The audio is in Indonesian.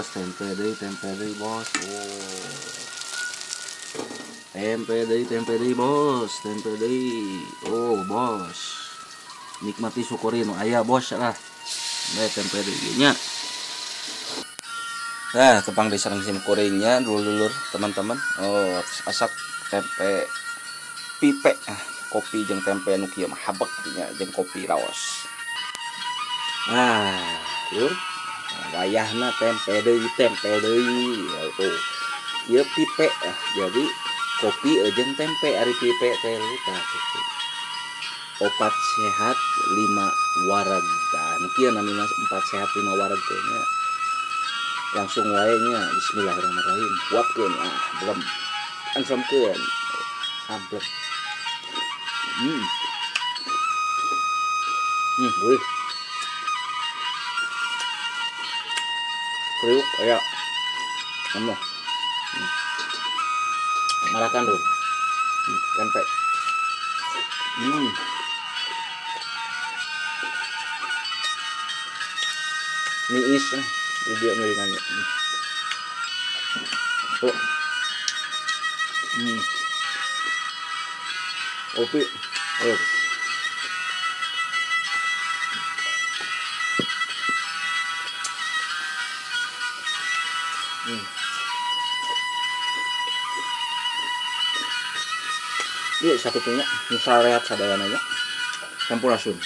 bos, tempe deui bos. Oh. Tempe deui bos, tempe deui. Oh bos, nikmati syukuri nu aya bos lah. Tempe deui nya. Nah, tepang disareng sim kuringnya dulur teman-teman. Oh, asak tempe pipe, kopi jeung tempe nu kieu mah habek nya jeung kopi raos. Nah, lur, wayahna tempe deui tuh. Ieu pipe, jadi kopi jeung tempe ari pipe teh tah kitu. Opat sehat 5 warag. Dan kieu namina 4 sehat 5 warag teh nya. Langsung wae nya bismillahirrahmanirrahim. Buatkeun belum ansomkeun. Amplop. Wih. Kriuk aya. Anu. Marakan dulu. Tempe. Niis dia meringannya. Oh. Kopi. Oh. Iya, satu punya misal rehat sadayananya. Sampurasun.